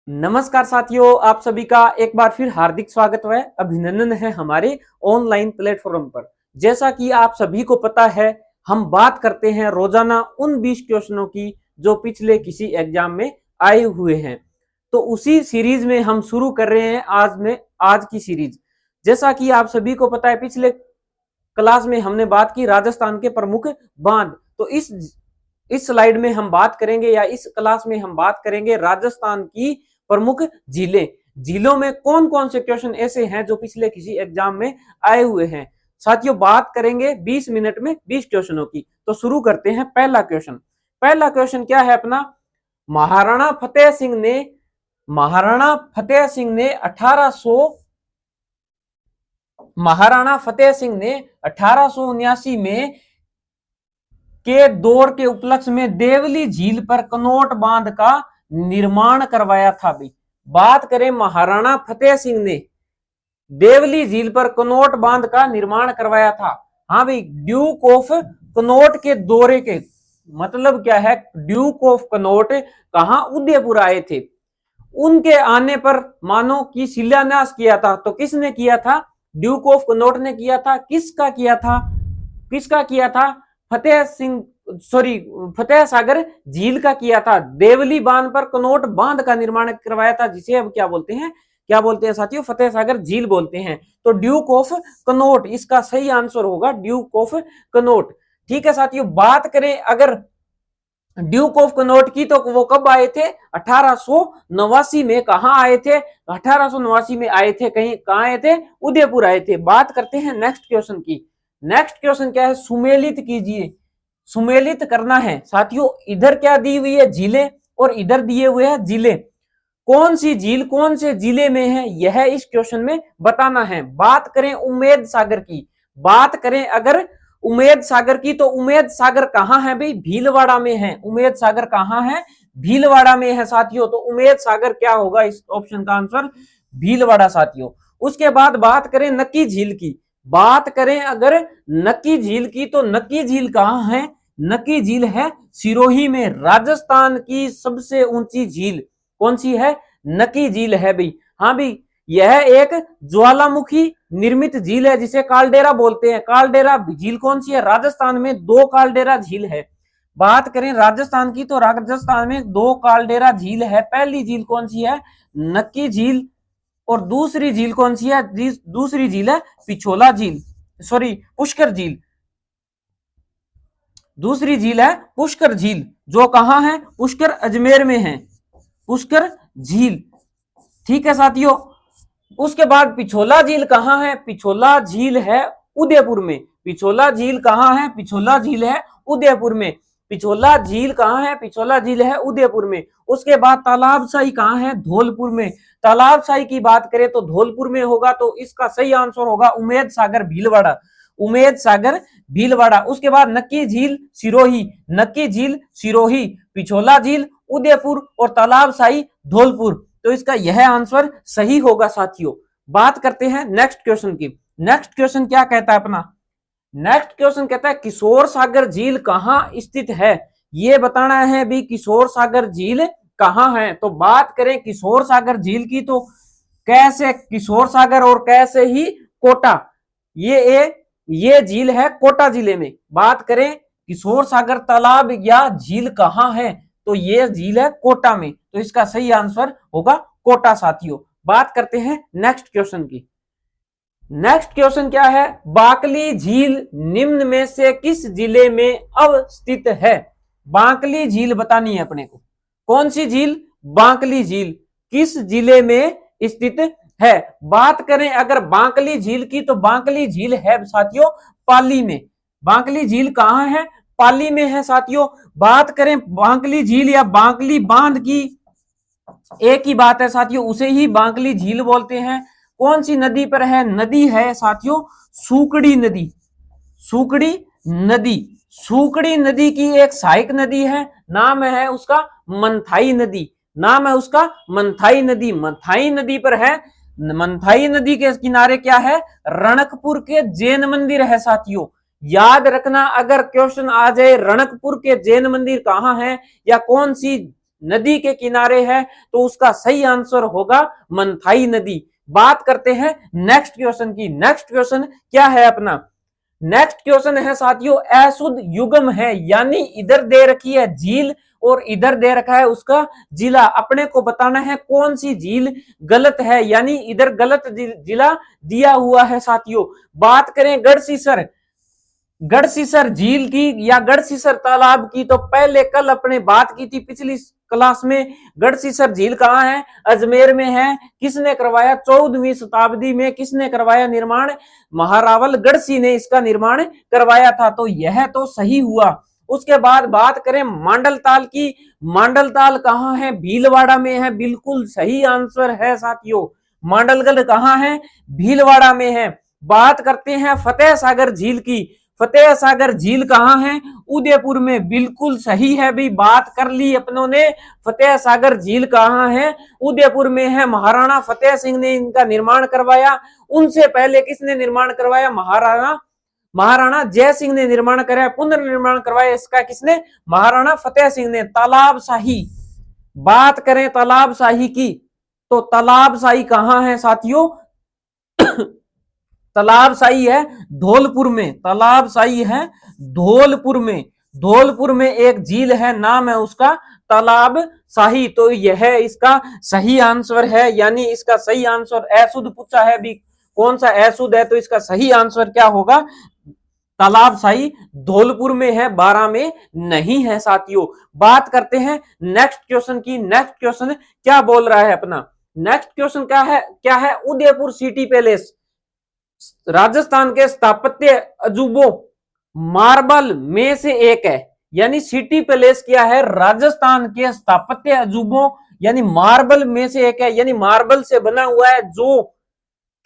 नमस्कार साथियों, आप सभी का एक बार फिर हार्दिक स्वागत है, अभिनंदन है हमारे ऑनलाइन प्लेटफॉर्म पर। जैसा कि आप सभी को पता है, हम बात करते हैं रोजाना उन 20 क्वेश्चनों की जो पिछले किसी एग्जाम में आए हुए हैं। तो उसी सीरीज में हम शुरू कर रहे हैं आज की सीरीज। जैसा कि आप सभी को पता है, पिछले क्लास में हमने बात की राजस्थान के प्रमुख बांध। तो इस स्लाइड में हम बात करेंगे, या इस क्लास में हम बात करेंगे राजस्थान की प्रमुख झीलें। झीलों में कौन कौन से क्वेश्चन ऐसे हैं जो पिछले किसी एग्जाम में आए हुए हैं। साथियों, बात करेंगे 20 मिनट में 20 क्वेश्चनों की। तो शुरू करते हैं। पहला क्वेश्चन क्या है अपना? महाराणा फतेह सिंह ने 1879 में के दौर के उपलक्ष्य में देवली झील पर कनोट बांध का निर्माण करवाया था। भाई, बात करें महाराणा फतेह सिंह ने देवली झील पर कनोट बांध का निर्माण करवाया था। हाँ भाई, ड्यूक ऑफ कनोट के दौरे के मतलब क्या है? ड्यूक ऑफ कनोट कहां? उदयपुर आए थे। उनके आने पर मानो कि शिलान्यास किया था। तो किसने किया था? ड्यूक ऑफ कनोट ने किया था। किसका किया था? फतेह सागर झील का किया था। देवली बांध पर कनोट बांध का निर्माण करवाया था, जिसे अब क्या बोलते हैं साथियों? फतेह सागर झील बोलते हैं। तो ड्यूक ऑफ कनोट इसका सही आंसर होगा, ड्यूक ऑफ कनोट। ठीक है साथियों, बात करें अगर ड्यूक ऑफ कनोट की, तो वो कब आए थे? 1889 में। कहां आए थे? 1889 में आए थे। कहां आए थे? उदयपुर आए थे। बात करते हैं नेक्स्ट क्वेश्चन की। नेक्स्ट क्वेश्चन क्या है? सुमेलित कीजिए। सुमेलित करना है साथियों। इधर क्या दी हुई है? झीलें, और इधर दिए हुए हैं जिले। कौन सी झील कौन से जिले में है, यह इस क्वेश्चन में बताना है। बात करें उम्मेद सागर की, बात करें अगर उम्मेद सागर की, तो उम्मेद सागर कहां है भाई? भीलवाड़ा में है। उम्मेद सागर कहां है? भीलवाड़ा में है साथियों। तो उम्मेद सागर क्या होगा इस ऑप्शन का आंसर? भीलवाड़ा साथियों। उसके बाद बात करें नक्की झील की। बात करें अगर नक्की झील की, तो नक्की झील कहां है? नक्की झील है सिरोही में। राजस्थान की सबसे ऊंची झील कौन सी है? नक्की झील है भाई। हाँ भाई, यह एक ज्वालामुखी निर्मित झील है, जिसे कालडेरा बोलते हैं। कालडेरा झील कौन सी है? राजस्थान में 2 कालडेरा झील है। बात करें राजस्थान की, तो राजस्थान में 2 कालडेरा झील है। पहली झील कौन सी है? नक्की झील। और दूसरी झील कौन सी है? दूसरी झील है पिछोला झील, पुष्कर झील। दूसरी झील है पुष्कर झील, जो कहां है? पुष्कर अजमेर में है, पुष्कर झील। ठीक है साथियों। उसके बाद पिछोला झील कहां है? पिछोला झील है उदयपुर में। पिछोला झील कहां है? पिछोला झील है उदयपुर में। पिछोला झील कहां है? पिछोला झील है उदयपुर में। उसके बाद तालाबशाही कहां है? धौलपुर में। तालाबशाही की बात करें तो धौलपुर में होगा। तो इसका सही आंसर होगा उम्मेद सागर भीलवाड़ा। उम्मेद सागर भीलवाड़ा। उसके बाद नक्की झील सिरोही, नक्की झील सिरोही, पिछोला झील उदयपुर, और तालाबशाही धौलपुर। तो इसका यह आंसर सही होगा साथियों। बात करते हैं नेक्स्ट क्वेश्चन की। नेक्स्ट क्वेश्चन क्या कहता है अपना? नेक्स्ट क्वेश्चन कहता है किशोर सागर झील कहां स्थित है। यह बताना है भी किशोर सागर झील कहां है। तो बात करें किशोर सागर झील की, तो कैसे किशोर सागर और कैसे ही कोटा, ये झील है कोटा जिले में। बात करें किशोर सागर तालाब या झील कहां है, तो ये झील है कोटा में। तो इसका सही आंसर होगा कोटा साथियों। बात करते हैं नेक्स्ट क्वेश्चन की। नेक्स्ट क्वेश्चन क्या है? बाकली झील निम्न में से किस जिले में अवस्थित है। बाकली झील बतानी है अपने को। कौन सी झील? बाकली झील किस जिले में स्थित है। बात करें अगर बांकली झील की, तो बांकली झील है साथियों पाली में। बांकली झील कहां है? पाली में है साथियों। बात करें बांकली झील या बांकली बांध की, एक ही बात है साथियों, उसे ही बांकली झील बोलते हैं। कौन सी नदी पर है? नदी है साथियों सूकड़ी नदी। सूकड़ी नदी, सूकड़ी नदी की एक सहायक नदी है, नाम है उसका मंथाई नदी। नाम है उसका मंथाई नदी। मंथाई नदी पर है, मंथाई नदी के किनारे क्या है? रणकपुर के जैन मंदिर है साथियों। याद रखना, अगर क्वेश्चन आ जाए रणकपुर के जैन मंदिर कहां है या कौन सी नदी के किनारे है तो उसका सही आंसर होगा मंथाई नदी। बात करते हैं नेक्स्ट क्वेश्चन की। नेक्स्ट क्वेश्चन क्या है अपना? नेक्स्ट क्वेश्चन है साथियों अशुद्ध युग्म है, यानी इधर दे रखी है झील और इधर दे रखा है उसका जिला। अपने को बताना है कौन सी झील गलत है, यानी इधर गलत जिला दिया हुआ है साथियों। बात करें गढ़सीसर झील की या गढ़सीसर तालाब की, तो पहले कल अपने बात की थी पिछली क्लास में। गढ़सीसर झील कहाँ है? अजमेर में है। किसने करवाया? 14वीं शताब्दी में किसने करवाया निर्माण? महारावल गढ़सी ने इसका निर्माण करवाया था, तो यह तो सही हुआ। उसके बाद बात करें मांडलताल की। मांडलताल कहाँ है? भीलवाड़ा में है, बिल्कुल सही आंसर है साथियों। मांडलगढ़ कहाँ है? भीलवाड़ा में है। बात करते हैं फतेह सागर झील की। फतेह सागर झील कहाँ है? उदयपुर में, बिल्कुल सही है भी, बात कर ली अपनों ने। फतेह सागर झील कहाँ है? उदयपुर में है। महाराणा फतेह सिंह ने इनका निर्माण करवाया। उनसे पहले किसने निर्माण करवाया? महाराणा जय सिंह ने निर्माण कराया, पुनर्निर्माण करवाया इसका किसने? महाराणा फतेह सिंह ने। तालाब शाही, बात करें तालाब शाही की, तो तालाब शाही कहाँ है साथियों? तालाब शाही है धौलपुर में। तालाब शाही है धौलपुर में। धौलपुर में एक झील है, नाम है उसका तालाब शाही, तो यह इसका सही आंसर है। यानी इसका सही आंसर अशुद्ध पूछा है भी, कौन सा अशुद्ध है, तो इसका सही आंसर क्या होगा? तालाब शाही धौलपुर में है, 12 में नहीं है साथियों। बात करते हैं नेक्स्ट क्वेश्चन की। नेक्स्ट क्वेश्चन क्या बोल रहा है अपना? नेक्स्ट क्वेश्चन क्या है? उदयपुर सिटी पैलेस राजस्थान के स्थापत्य अजूबों मार्बल में से एक है, यानी सिटी पैलेस क्या है? राजस्थान के स्थापत्य अजूबों यानी मार्बल में से एक है, यानी मार्बल से बना हुआ है, जो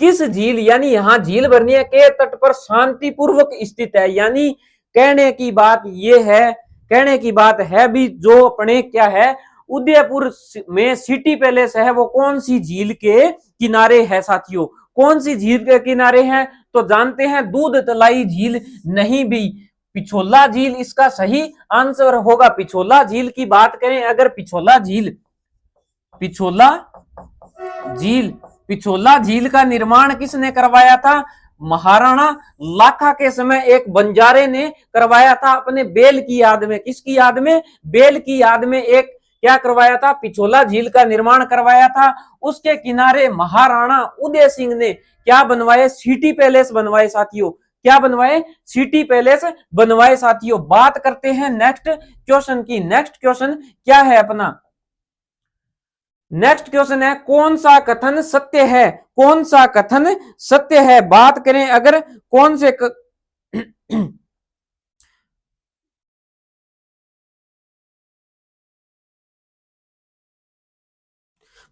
किस झील, यानी यहां झील भरनिया के तट पर शांतिपूर्वक स्थित है। यानी कहने की बात है भी, जो अपने क्या है उदयपुर में सिटी पैलेस है, वो कौन सी झील के किनारे है साथियों? कौन सी झील के किनारे है? तो जानते हैं दूध तलाई झील नहीं भी, पिछोला झील इसका सही आंसर होगा। पिछोला झील की बात करें अगर, पिछोला झील का निर्माण किसने करवाया था? महाराणा लाखा के समय एक बंजारे ने करवाया था, अपने बेल की याद में। किसकी याद में? बेल की याद में एक क्या करवाया था? पिछोला झील का निर्माण करवाया था। उसके किनारे महाराणा उदय सिंह ने क्या बनवाए? सिटी पैलेस बनवाए साथियों। क्या बनवाए? सिटी पैलेस बनवाए साथियों। बात करते हैं नेक्स्ट क्वेश्चन की। नेक्स्ट क्वेश्चन क्या है अपना? नेक्स्ट क्वेश्चन है कौन सा कथन सत्य है? कौन सा कथन सत्य है? बात करें अगर कौन से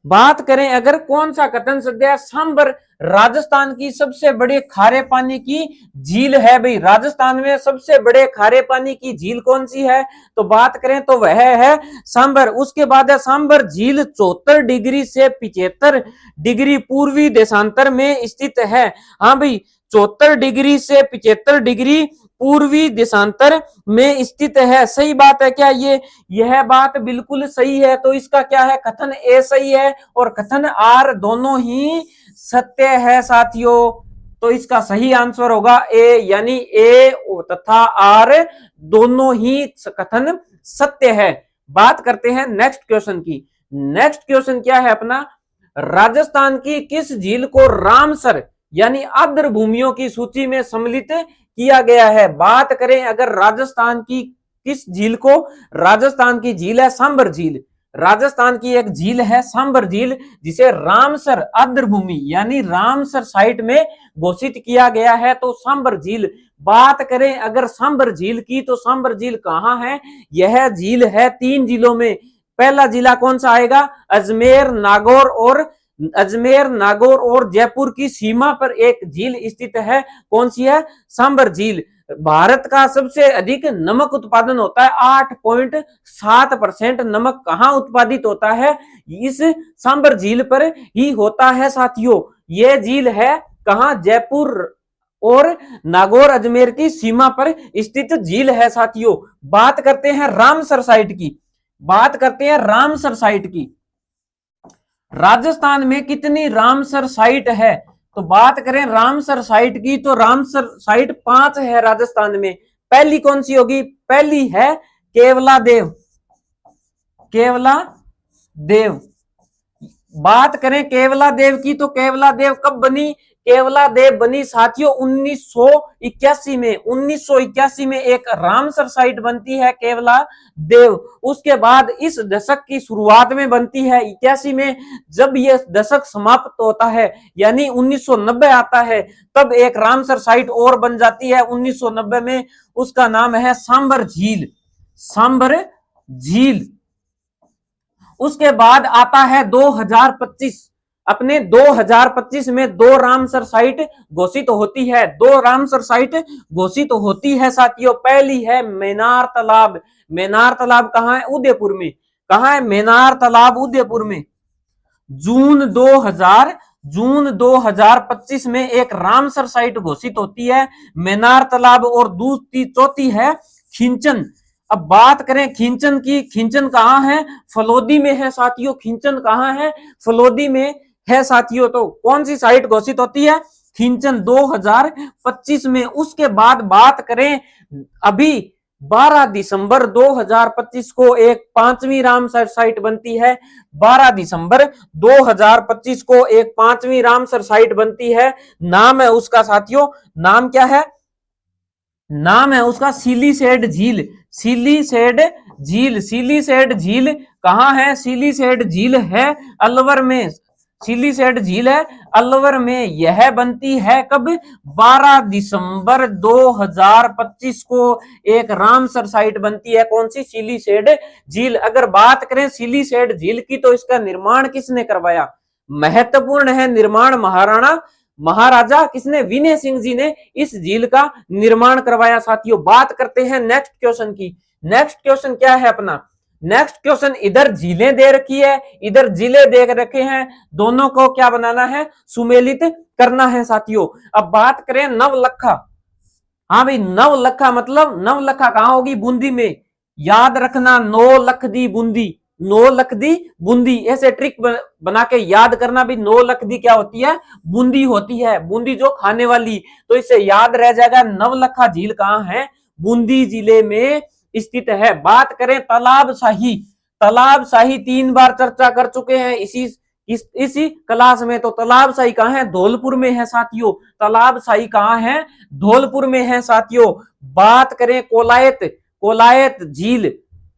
बात करें अगर कौन सा कथन सत्य है? सांबर राजस्थान की सबसे बड़ी खारे पानी की झील है भाई। राजस्थान में सबसे बड़े खारे पानी की झील कौन सी है? तो बात करें तो वह है सांबर। उसके बाद है सांबर झील 74 डिग्री से 75 डिग्री पूर्वी देशांतर में स्थित है। हाँ भाई, 74 डिग्री से 75 डिग्री पूर्वी देशांतर में स्थित है। सही बात है क्या ये? यह बात बिल्कुल सही है। तो इसका क्या है? कथन ए सही है और कथन आर दोनों ही सत्य है साथियों। तो इसका सही आंसर होगा ए, यानी ए तथा आर दोनों ही कथन सत्य है। बात करते हैं नेक्स्ट क्वेश्चन की। नेक्स्ट क्वेश्चन क्या है अपना? राजस्थान की किस झील को रामसर यानी आर्द्र भूमियों की सूची में सम्मिलित किया गया है? बात करें अगर राजस्थान की किस झील को? राजस्थान की झील है सांबर झील। राजस्थान की एक झील है सांबर झील, जिसे रामसर आर्द्र भूमि यानी रामसर साइट में घोषित किया गया है, तो सांबर झील। बात करें अगर सांबर झील की, तो सांबर झील कहाँ है? यह झील है 3 जिलों में। पहला जिला कौन सा आएगा? अजमेर, नागौर और जयपुर की सीमा पर एक झील स्थित है। कौन सी है? सांबर झील। भारत का सबसे अधिक नमक उत्पादन होता है, 8.7% नमक कहाँ उत्पादित होता है? इस सांबर झील पर ही होता है साथियों। यह झील है कहाँ? जयपुर और नागौर अजमेर की सीमा पर स्थित झील है साथियों। बात करते हैं रामसर साइट की। बात करते हैं रामसर साइट की। राजस्थान में कितनी रामसर साइट है? तो बात करें रामसर साइट की तो रामसर साइट 5 है राजस्थान में। पहली कौन सी होगी? पहली है केवला देव। केवला देव। बात करें केवला देव की तो केवला देव कब बनी? केवला देव बनी साथियों 1981 में। 1981 में एक रामसर साइट बनती है केवला देव। उसके बाद इस दशक की शुरुआत में बनती है 81 में। जब यह दशक समाप्त होता है यानी 1990 आता है, तब एक रामसर साइट और बन जाती है 1990 में। उसका नाम है सांबर झील। सांबर झील। उसके बाद आता है 2025। अपने 2025 में 2 रामसर साइट घोषित होती है। 2 रामसर साइट घोषित होती है साथियों। पहली है मेनार तालाब। मेनार तालाब कहां है? उदयपुर में। कहां है मेनार तालाब? उदयपुर में। जून 2025 में एक रामसर साइट घोषित होती है मेनार तालाब। और दूसरी चौथी है खिंचन। अब बात करें खिंचन की। खिंचन कहां है? फलोदी में है साथियों। खिंचन कहां है? फलोदी में है साथियों। तो कौन सी साइट घोषित होती है? खिंचन 2025 में। उसके बाद बात करें अभी 12 दिसंबर 2025 को एक 5वीं रामसर साइट बनती है। 12 दिसंबर 2025 को एक 5वीं रामसर साइट बनती है। नाम है उसका साथियों, नाम क्या है? नाम है उसका सिलीसेड झील। सिलीसेड झील। सिलीसेड झील कहां है? सिलीसेड झील है अलवर में। सिलीसेड झील है अलवर में। यह बनती है कब? 12 दिसंबर 2025 को एक रामसर साइट बनती है। कौन सी? सिलीसेड झील। अगर बात करें सिलीसेड झील की तो इसका निर्माण किसने करवाया? महत्वपूर्ण है निर्माण महाराजा किसने? विनय सिंह जी ने इस झील का निर्माण करवाया साथियों। बात करते हैं नेक्स्ट क्वेश्चन की। नेक्स्ट क्वेश्चन क्या है अपना? नेक्स्ट क्वेश्चन, इधर झीलें दे रखी है, इधर जिले दे रखे हैं, दोनों को क्या बनाना है? सुमेलित करना है साथियों। अब बात करें नवलखा। हाँ भाई, नवलखा मतलब नवलखा कहां होगी? बूंदी में। याद रखना 9 लख दी बूंदी। 9 लख दी बूंदी। ऐसे ट्रिक बना के याद करना भी। 9 लख दी क्या होती है? बूंदी होती है। बूंदी जो खाने वाली। तो इसे याद रह जाएगा। नवलखा झील कहां है? बूंदी जिले में स्थित है। बात करें तालाब शाही। तालाब शाही 3 बार चर्चा कर चुके हैं इसी क्लास में। तो तालाब शाही कहां है? धौलपुर में है साथियों। तालाब शाही कहां है? धौलपुर में है साथियों। बात करें कोलायत। कोलायत झील।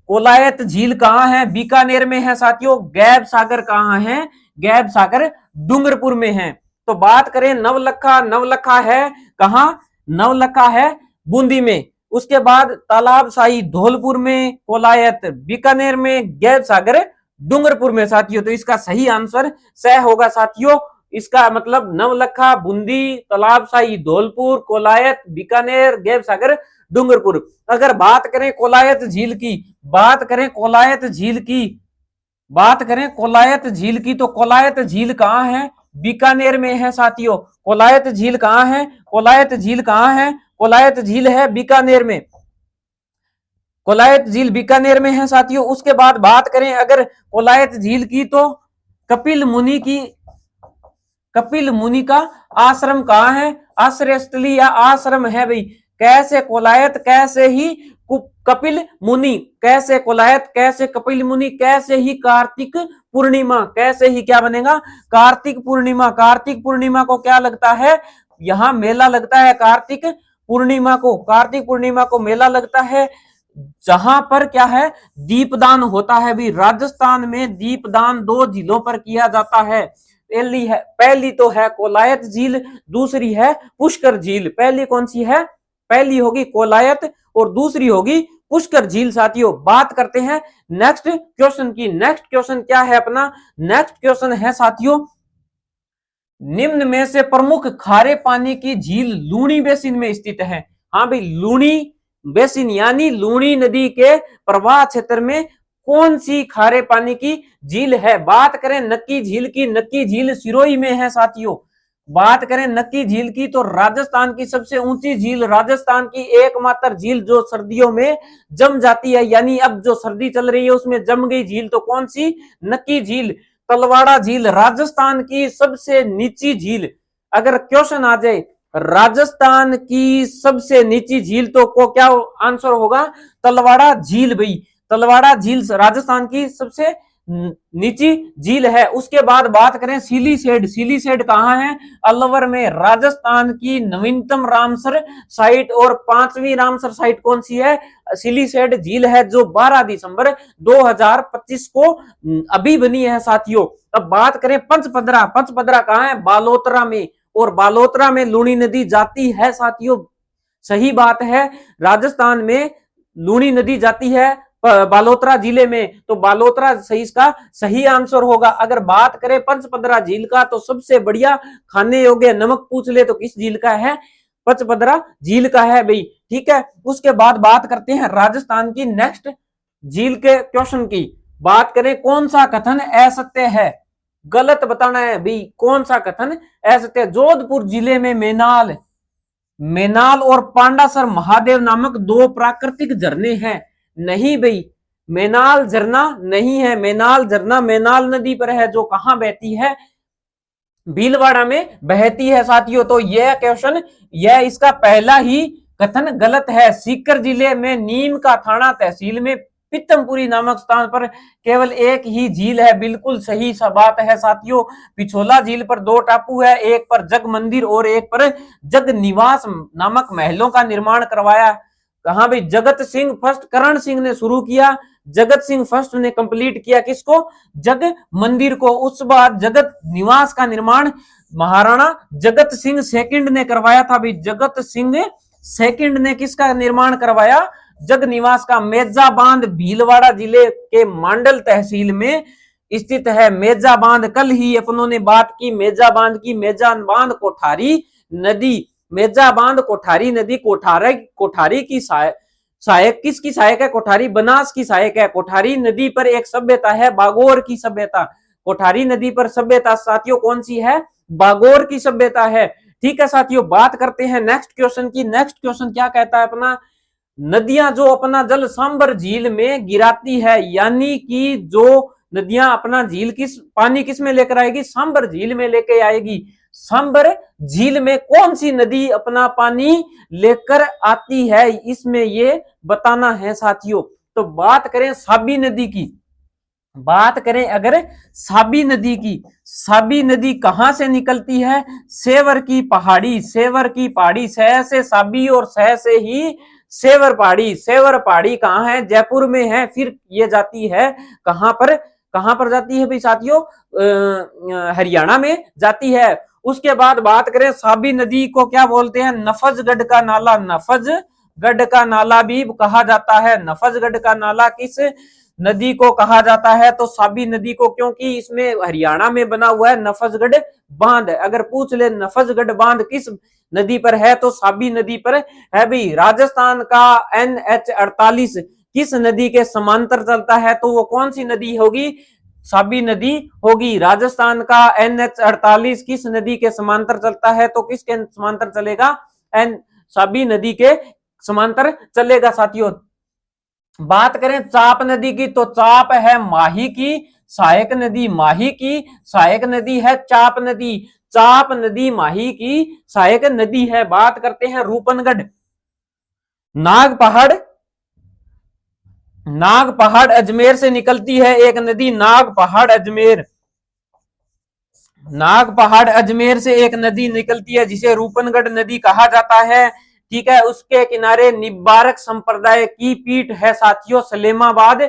कोलायत झील कहां है? बीकानेर में है साथियों। गैब सागर कहां है? गैब सागर डूंगरपुर में है। तो बात करें नवलखा। नवलखा है कहां? नवलखा है बूंदी में। उसके बाद तालाब शाही धौलपुर में, कोलायत बीकानेर में, गैब सागर डूंगरपुर में साथियों। तो इसका सही आंसर स होगा साथियों। इसका मतलब नवलखा, बूंदी, तालाब शाही धौलपुर, कोलायत बीकानेर, गैब सागर डूंगरपुर। अगर बात करें कोलायत झील की, बात करें कोलायत झील की, बात करें कोलायत झील की, तो कोलायत झील कहां है? बीकानेर में है साथियों। कोलायत झील कहां है? कोलायत झील कहां है? कोलायत झील है बीकानेर में। कोलायत झील बीकानेर में है साथियों। उसके बाद बात करें अगर कोलायत झील की तो कपिल मुनि का आश्रम कहां है? आश्रय स्थली या आश्रम है भाई। कैसे कोलायत, कैसे ही कपिल मुनि। कैसे कोलायत, कैसे कपिल मुनि, कैसे ही कार्तिक पूर्णिमा। कैसे ही क्या बनेगा? कार्तिक पूर्णिमा। कार्तिक पूर्णिमा को क्या लगता है? यहां मेला लगता है कार्तिक पूर्णिमा को। कार्तिक पूर्णिमा को मेला लगता है जहां पर क्या है? दीपदान होता है भी। राजस्थान में दीपदान 2 झीलों पर किया जाता है। पहली तो है कोलायत झील, दूसरी है पुष्कर झील। पहली कौन सी है? पहली होगी कोलायत और दूसरी होगी पुष्कर झील साथियों। बात करते हैं नेक्स्ट क्वेश्चन की। नेक्स्ट क्वेश्चन क्या है अपना? नेक्स्ट क्वेश्चन है साथियों, निम्न में से प्रमुख खारे पानी की झील लूणी बेसिन में स्थित है। हाँ भाई, लूणी बेसिन यानी लूणी नदी के प्रवाह क्षेत्र में कौन सी खारे पानी की झील है? बात करें नक्की झील की। नक्की झील सिरोही में है साथियों। बात करें नक्की झील की तो राजस्थान की सबसे ऊंची झील, राजस्थान की एकमात्र झील जो सर्दियों में जम जाती है, यानी अब जो सर्दी चल रही है उसमें जम गई झील, तो कौन सी? नक्की झील। तलवाड़ा झील राजस्थान की सबसे नीची झील। अगर क्वेश्चन आ जाए राजस्थान की सबसे नीची झील तो को क्या आंसर होगा? तलवाड़ा झील भाई। तलवाड़ा झील राजस्थान की सबसे नीची झील है। उसके बाद बात करें सिलीसेड, सिलीसेड कहां है? अलवर में। राजस्थान की नवीनतम रामसर साइट और 5वीं रामसर साइट कौन सी है? सिलीसेड झील है, जो 12 दिसंबर 2025 को अभी बनी है साथियों। अब बात करें पंचपदरा, पंचपदरा कहां है? बालोतरा में, और बालोतरा में लूणी नदी जाती है साथियों। सही बात है, राजस्थान में लूणी नदी जाती है बालोतरा जिले में, तो बालोतरा सही इसका सही आंसर होगा। अगर बात करें पंचपदरा झील का तो सबसे बढ़िया खाने योग्य नमक पूछ ले तो किस झील का है? पंचपदरा झील का है भाई। ठीक है, उसके बाद बात करते हैं राजस्थान की नेक्स्ट झील के क्वेश्चन की। बात करें कौन सा कथन असत्य है? गलत बताना है भाई, कौन सा कथन असत्य? जोधपुर जिले में मेनाल, मेनाल और पांडासर महादेव नामक 2 प्राकृतिक झरने हैं। नहीं भाई, मेनाल झरना नहीं है। मेनाल झरना मेनाल नदी पर है, जो कहां बहती है? भीलवाड़ा में बहती है साथियों। तो यह क्वेश्चन, यह इसका पहला ही कथन गलत है। सीकर जिले में नीम का थाना तहसील में पितमपुरी नामक स्थान पर केवल एक ही झील है। बिल्कुल सही सा बात है साथियों। पिछोला झील पर 2 टापू है, एक पर जग मंदिर और एक पर जग निवास नामक महलों का निर्माण करवाया। कहा भाई? जगत सिंह फर्स्ट, करण सिंह ने शुरू किया। जगत सिंह फर्स्ट ने कंप्लीट किया किसको? जग मंदिर को। उस बाद जगत निवास का निर्माण महाराणा जगत सिंह सेकंड ने करवाया था भाई। जगत सिंह सेकंड ने किसका निर्माण करवाया? जग निवास का। मेजा बांध भीलवाड़ा जिले के मांडल तहसील में स्थित है। मेजा बांध कल ही अपनों ने बात की मेजा बांध की। मेजा बांध कोठारी नदी, मेजा बांध कोठारी नदी, कोठारी की सहायक, किसकी सहायक है? कोठारी बनास की सहायक है। कोठारी नदी पर एक सभ्यता है बागोर की सभ्यता। कोठारी नदी पर सभ्यता साथियों कौन सी है? बागोर की सभ्यता है। ठीक है साथियों, बात करते हैं नेक्स्ट क्वेश्चन की। नेक्स्ट क्वेश्चन क्या कहता है अपना? नदियां जो अपना जल सांबर झील में गिराती है, यानी कि जो नदियां अपना पानी किस में लेकर आएगी? सांबर झील में लेकर आएगी। सांबर झील में कौन सी नदी अपना पानी लेकर आती है, इसमें ये बताना है साथियों। तो बात करें साबी नदी की, बात करें अगर साबी नदी की, साबी नदी कहां से निकलती है? सेवर की पहाड़ी, सेवर की पहाड़ी। सह से साबी और सह से ही सेवर पहाड़ी। सेवर पहाड़ी कहां है? जयपुर में है। फिर ये जाती है कहां पर? कहां पर जाती है भाई साथियों? हरियाणा में जाती है। उसके बाद बात करें साबी नदी को क्या बोलते हैं? नफजगढ़ का नाला, नफजगढ़ का नाला भी कहा जाता है। नफजगढ़ का नाला किस नदी को कहा जाता है? तो साबी नदी को, क्योंकि इसमें हरियाणा में बना हुआ है नफजगढ़ बांध। अगर पूछ ले नफजगढ़ बांध किस नदी पर है तो साबी नदी पर है भाई। राजस्थान का NH48 किस नदी के समांतर चलता है? तो वो कौन सी नदी होगी? साबी नदी होगी। राजस्थान का NH48 किस नदी के समांतर चलता है? तो किसके समांतर चलेगा? साबी नदी के समांतर चलेगा साथियों। बात करें चाप नदी की तो चाप है माही की सहायक नदी। माही की सहायक नदी है चाप नदी। चाप नदी माही की सहायक नदी है। बात करते हैं रूपनगढ़, नाग पहाड़ अजमेर से निकलती है एक नदी, नाग पहाड़ अजमेर। नाग पहाड़ अजमेर से एक नदी निकलती है जिसे रूपनगढ़ नदी कहा जाता है। ठीक है, उसके किनारे निब्बारक संप्रदाय की पीठ है साथियों। सलेमाबाद,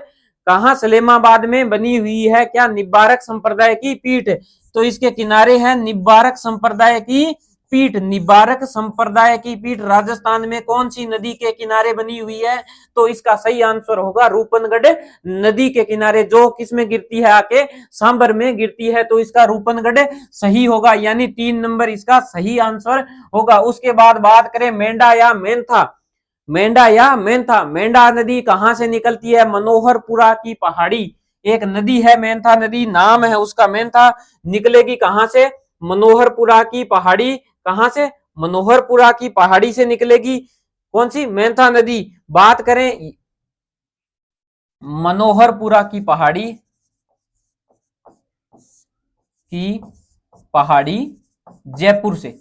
कहां? सलेमाबाद में बनी हुई है क्या? निब्बारक संप्रदाय की पीठ। तो इसके किनारे है निब्बारक संप्रदाय की पीठ। निब्बारक संप्रदाय की पीठ राजस्थान में कौन सी नदी के किनारे बनी हुई है? तो इसका सही आंसर होगा रूपनगढ़ नदी के किनारे, जो किसमें गिरती है? आके सांबर में गिरती है। तो इसका रूपनगढ़ सही होगा, यानी 3 नंबर इसका सही आंसर होगा। उसके बाद बात करें मेंढा या मेंथा, मेंढा या मेंथा। मेंढा नदी कहां से निकलती है? मनोहरपुरा की पहाड़ी एक नदी है मेंथा नदी, नाम है उसका मेंथा। निकलेगी कहां से? मनोहरपुरा की पहाड़ी कहां से, मनोहरपुरा की पहाड़ी से निकलेगी। कौन सी, मेंथा नदी। बात करें मनोहरपुरा की पहाड़ी जयपुर से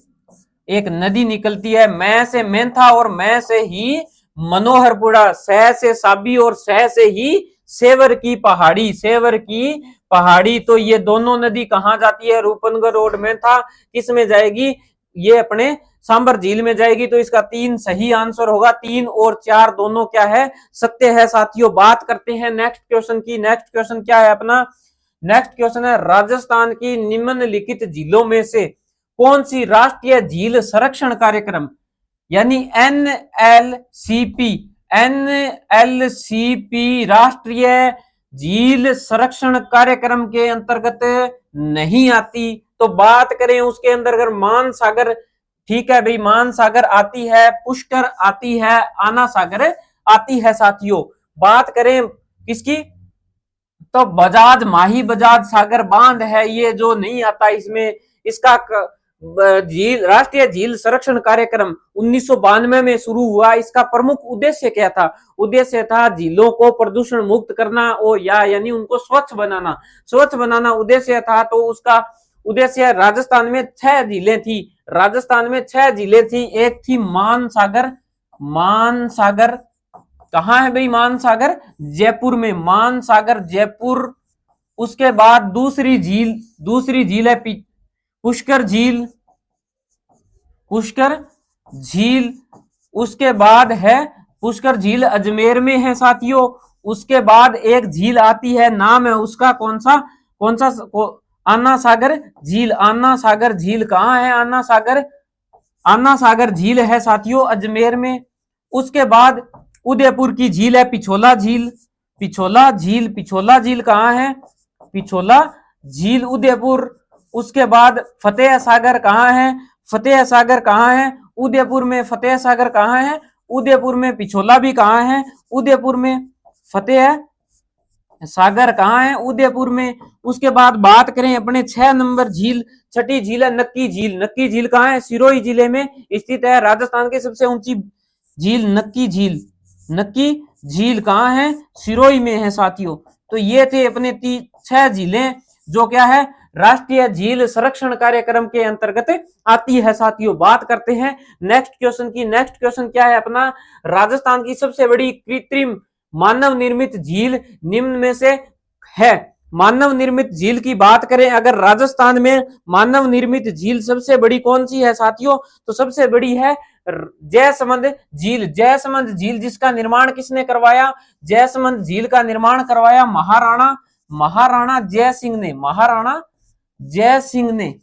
एक नदी निकलती है, मैं से मेंथा और मैं से ही मनोहरपुरा, सह से साबी और सह से ही सेवर की पहाड़ी, सेवर की पहाड़ी। तो ये दोनों नदी कहां जाती है, रूपनगर और मेंथा किस में जाएगी, ये अपने सांबर झील में जाएगी। तो इसका 3 सही आंसर होगा, 3 और 4 दोनों क्या है, सत्य है साथियों। बात करते हैं नेक्स्ट क्वेश्चन की। नेक्स्ट क्वेश्चन क्या है अपना, नेक्स्ट क्वेश्चन है राजस्थान की निम्नलिखित झीलों में से कौन सी राष्ट्रीय झील संरक्षण कार्यक्रम यानी एनएलसीपी राष्ट्रीय झील संरक्षण कार्यक्रम के अंतर्गत नहीं आती। तो बात करें उसके अंदर अगर मानसागर, ठीक है भाई, मानसागर आती है, पुष्कर आती है, आना सागर आती है साथियों। बात करें किसकी, तो बजाज माही बजाज सागर बांध है ये जो नहीं आता इसमें। इसका झील राष्ट्रीय झील संरक्षण कार्यक्रम 1992 में शुरू हुआ। इसका प्रमुख उद्देश्य क्या था, उद्देश्य था झीलों को प्रदूषण मुक्त करना और यानी उनको स्वच्छ बनाना उद्देश्य था। तो उसका उद्देश्य, राजस्थान में 6 झीलें थी, राजस्थान में 6 झीलें थी। एक थी मानसागर, मानसागर कहां है भाई, मानसागर जयपुर में, मानसागर जयपुर। उसके बाद दूसरी झील है पुष्कर झील, पुष्कर झील। उसके बाद है पुष्कर झील अजमेर में है साथियों। उसके बाद एक झील आती है, नाम है उसका कौन सा आना सागर झील। आना सागर झील कहां है, आना सागर झील है साथियों अजमेर में। उसके बाद उदयपुर की झील है पिछोला झील, पिछोला झील कहां है, पिछोला झील उदयपुर। उसके बाद फतेह सागर कहां है, फतेह सागर कहां है, उदयपुर में। फतेह सागर कहां है, उदयपुर में। पिछोला भी कहां है, उदयपुर में। फतेह सागर कहां है, उदयपुर में। उसके बाद बात करें अपने 6 नंबर झील, छठी झील है नक्की झील। नक्की झील कहां है, सिरोही जिले में स्थित है। राजस्थान की सबसे ऊंची झील नक्की झील, नक्की झील कहां है, सिरोही में है साथियों। तो ये थे अपने 6 झीलें जो क्या है, राष्ट्रीय झील संरक्षण कार्यक्रम के अंतर्गत आती है साथियों। बात करते हैं नेक्स्ट क्वेश्चन की। नेक्स्ट क्वेश्चन क्या है अपना, राजस्थान की सबसे बड़ी कृत्रिम मानव निर्मित झील निम्न में से है। मानव निर्मित झील की बात करें अगर राजस्थान में मानव निर्मित झील सबसे बड़ी कौन सी है साथियों, तो सबसे बड़ी है जयसमंद झील। जयसमंद झील जिसका निर्माण किसने करवाया, जयसमंद झील का निर्माण करवाया महाराणा जय सिंह ने, महाराणा जय सिंह ने।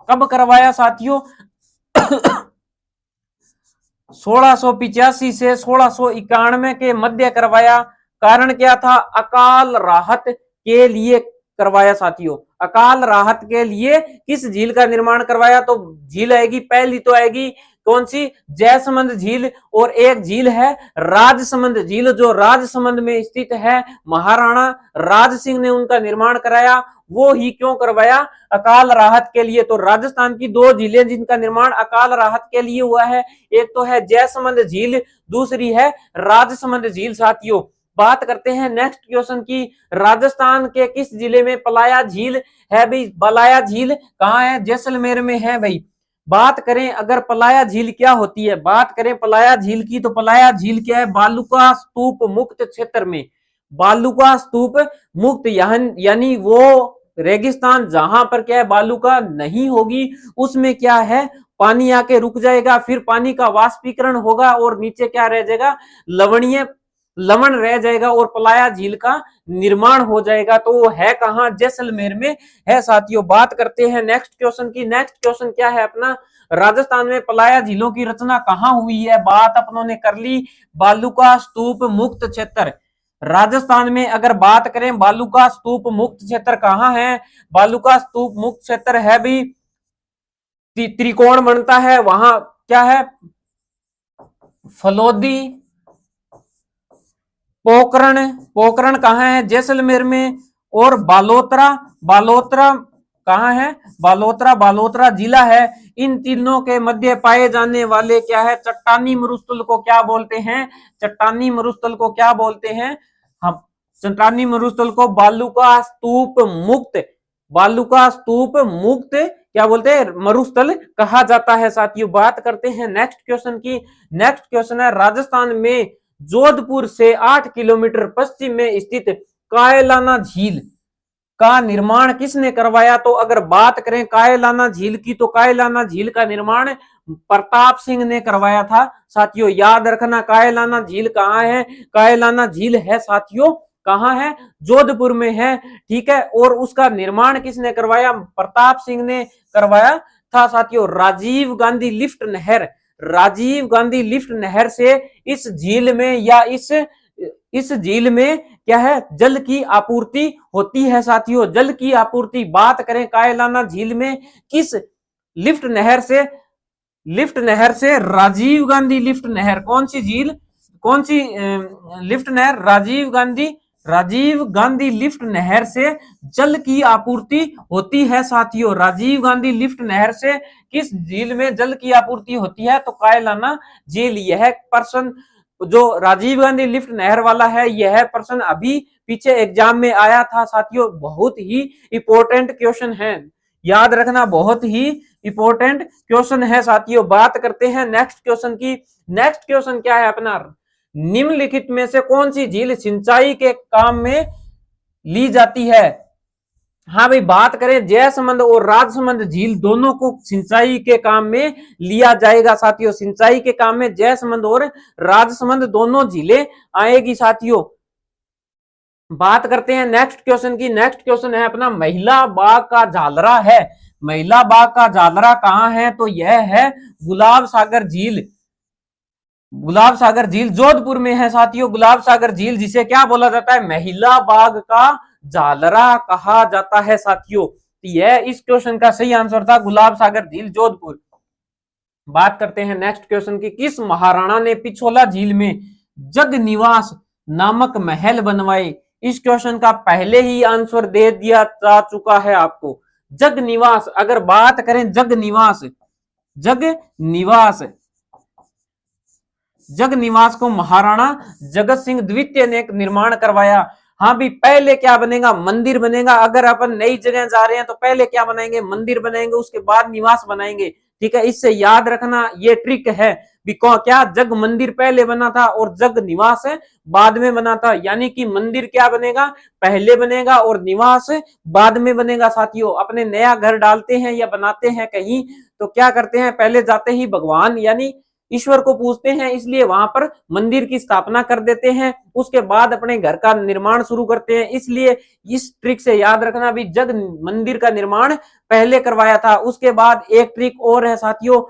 कब करवाया साथियों 1685 से 1691 के मध्य करवाया। कारण क्या था, अकाल राहत के लिए करवाया साथियों। अकाल राहत के लिए किस झील का निर्माण करवाया, तो झील आएगी पहली तो आएगी कौन सी, जयसमंद झील। और एक झील है राजसमंद झील जो राजसमंद में स्थित है, महाराणा राज सिंह ने उनका निर्माण कराया। वो ही क्यों करवाया, अकाल राहत के लिए। तो राजस्थान की 2 झीलें जिनका निर्माण अकाल राहत के लिए हुआ है, एक तो है जयसमंद झील, दूसरी है राजसमंद झील साथियों। बात करते हैं नेक्स्ट क्वेश्चन की, राजस्थान के किस जिले में पलाया झील है भाई, पलाया झील कहां है, जैसलमेर में है भाई। बात करें अगर पलाया झील क्या होती है, बात करें पलाया झील की, तो पलाया झील क्या है, बालुका स्तूप मुक्त क्षेत्र में, बालुका स्तूप मुक्त यानी वो रेगिस्तान जहां पर क्या है बालुका नहीं होगी, उसमें क्या है पानी आके रुक जाएगा, फिर पानी का वाष्पीकरण होगा और नीचे क्या रह जाएगा, लवण रह जाएगा और पलाया झील का निर्माण हो जाएगा। तो वो है कहां, जैसलमेर में है साथियों। बात करते हैं नेक्स्ट क्वेश्चन की। नेक्स्ट क्वेश्चन क्या है अपना, राजस्थान में पलाया झीलों की रचना कहां हुई है, बात अपनों ने कर ली, बालुका स्तूप मुक्त क्षेत्र। राजस्थान में अगर बात करें बालुका स्तूप मुक्त क्षेत्र कहां है, बालुका स्तूप मुक्त क्षेत्र है भी त्रिकोण बनता है, वहां क्या है, फलोदी, पोखरण कहां है, जैसलमेर में, और बालोतरा कहाँ है? बालोतरा, बालोतरा जिला है। इन तीनों के मध्य पाए जाने वाले क्या है? चट्टानी मरुस्थल को क्या बोलते हैं? चट्टानी मरुस्थल को क्या बोलते हैं? हम चट्टानी मरुस्थल को बालू का स्तूप मुक्त, बालू का स्तूप मुक्त क्या बोलते हैं? मरुस्थल कहा जाता है। साथियों बात करते हैं नेक्स्ट क्वेश्चन की। नेक्स्ट क्वेश्चन है राजस्थान में जोधपुर से 8 किलोमीटर पश्चिम में स्थित कायलाना झील का निर्माण किसने करवाया? तो अगर बात करें कायलाना झील की, तो कायलाना झील का निर्माण प्रताप सिंह ने करवाया था। साथियों याद रखना कायलाना झील कहाँ है? कायलाना झील है साथियों कहाँ है? जोधपुर में है। ठीक है, और उसका निर्माण किसने करवाया? प्रताप सिंह ने करवाया था। साथियों राजीव गांधी लिफ्ट नहर, राजीव गांधी लिफ्ट नहर से इस झील में या इस झील में क्या है? जल की आपूर्ति होती है। साथियों जल की आपूर्ति बात करें कायलाना झील में किस लिफ्ट नहर से? लिफ्ट नहर से राजीव गांधी लिफ्ट नहर। कौन सी झील, कौन सी लिफ्ट नहर? राजीव गांधी लिफ्ट नहर से जल की आपूर्ति होती है। साथियों राजीव गांधी लिफ्ट नहर से किस झील में जल की आपूर्ति होती है? तो कायलाना झील। यह प्रश्न जो राजीव गांधी लिफ्ट नहर वाला है, यह प्रश्न अभी पीछे एग्जाम में आया था। साथियों बहुत ही इंपॉर्टेंट क्वेश्चन है, याद रखना बहुत ही इंपॉर्टेंट क्वेश्चन है। साथियों बात करते हैं नेक्स्ट क्वेश्चन की। नेक्स्ट क्वेश्चन क्या है अपना? निम्नलिखित में से कौन सी झील सिंचाई के काम में ली जाती है? हाँ भाई बात करें जयसमंद और राजसमंद झील दोनों को सिंचाई के काम में लिया जाएगा। साथियों सिंचाई के काम में जयसमंद और राजसमंद दोनों झीलें आएगी। साथियों बात करते हैं नेक्स्ट क्वेश्चन की। नेक्स्ट क्वेश्चन है अपना महिला बाग का झालरा है। महिला बाग का झालरा कहाँ है? तो यह है गुलाब सागर झील। गुलाब सागर झील जोधपुर में है। साथियों गुलाब सागर झील जिसे क्या बोला जाता है? महिला बाग का झालरा कहा जाता है। साथियों यह इस क्वेश्चन का सही आंसर था गुलाब सागर झील जोधपुर। बात करते हैं नेक्स्ट क्वेश्चन की। किस महाराणा ने पिछोला झील में जग निवास नामक महल बनवाए? इस क्वेश्चन का पहले ही आंसर दे दिया जा चुका है आपको। जग निवास, अगर बात करें जग निवास, जग निवास को महाराणा जगत सिंह द्वितीय ने निर्माण करवाया। हाँ भी पहले क्या बनेगा? मंदिर बनेगा। अगर अपन नई जगह जा रहे हैं तो पहले क्या बनाएंगे? मंदिर बनाएंगे, उसके बाद निवास बनाएंगे। ठीक है, इससे याद रखना ये ट्रिक है। क्या जग मंदिर पहले बना था और जग निवास बाद में बना था, यानी कि मंदिर क्या बनेगा? पहले बनेगा और निवास बाद में बनेगा। साथियों अपने नया घर डालते हैं या बनाते हैं कहीं तो क्या करते हैं? पहले जाते ही भगवान यानी ईश्वर को पूजते हैं, इसलिए वहां पर मंदिर की स्थापना कर देते हैं, उसके बाद अपने घर का निर्माण शुरू करते हैं। इसलिए इस ट्रिक से याद रखना भी जग मंदिर का निर्माण पहले करवाया था। उसके बाद एक ट्रिक और है साथियों,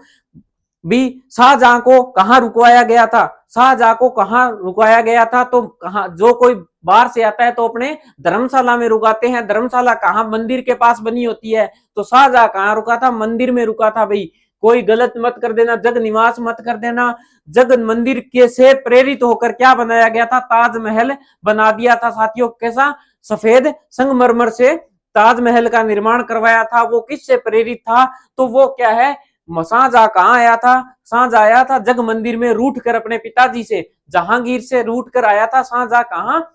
भी शाहजहां को कहां रुकवाया गया था? शाहजहां को कहां रुकवाया गया था? तो कहां, जो कोई बाहर से आता है तो अपने धर्मशाला में रुकाते हैं। धर्मशाला कहां? मंदिर के पास बनी होती है। तो शाहजहां कहां रुका था? मंदिर में रुका था। भाई कोई गलत मत कर देना, जग निवास मत कर देना। जग मंदिर के से प्रेरित होकर क्या बनाया गया था? ताजमहल बना दिया था। साथियों कैसा? सफेद संगमरमर से ताजमहल का निर्माण करवाया था। वो किससे प्रेरित था? तो वो क्या है? शाहजहां कहाँ आया था? शाहजहां आया था जग मंदिर में रूठ कर, अपने पिताजी से जहांगीर से रूठ कर आया था। शाहजहां कहाँ?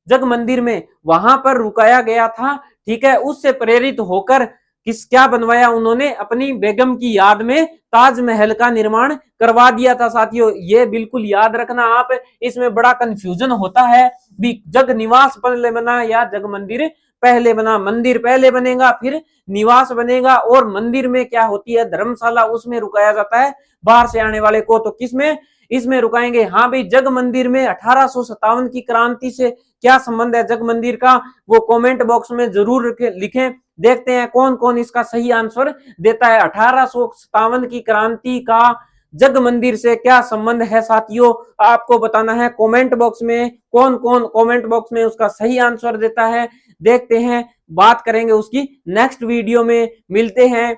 जग मंदिर में, वहां पर रुकाया गया था। ठीक है, उससे प्रेरित होकर क्या बनवाया उन्होंने? अपनी बेगम की याद में ताजमहल का निर्माण करवा दिया था। साथियों ये बिल्कुल याद रखना आप, इसमें बड़ा कंफ्यूजन होता है भी जग निवास पहले बना या जग मंदिर पहले बना। मंदिर पहले बनेगा फिर निवास बनेगा, और मंदिर में क्या होती है? धर्मशाला, उसमें रुकाया जाता है बाहर से आने वाले को। तो किसमें? इसमें रुकाएंगे। हाँ भाई जग मंदिर में 1857 की क्रांति से क्या संबंध है जग मंदिर का? वो कमेंट बॉक्स में जरूर लिखें। देखते हैं कौन कौन इसका सही आंसर देता है। 1857 की क्रांति का जग मंदिर से क्या संबंध है? साथियों आपको बताना है कमेंट बॉक्स में, कौन कौन कमेंट बॉक्स में उसका सही आंसर देता है। देखते हैं, बात करेंगे उसकी नेक्स्ट वीडियो में। मिलते हैं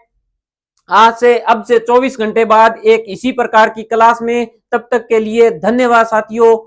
आज से, अब से 24 घंटे बाद एक इसी प्रकार की क्लास में। तब तक के लिए धन्यवाद साथियों।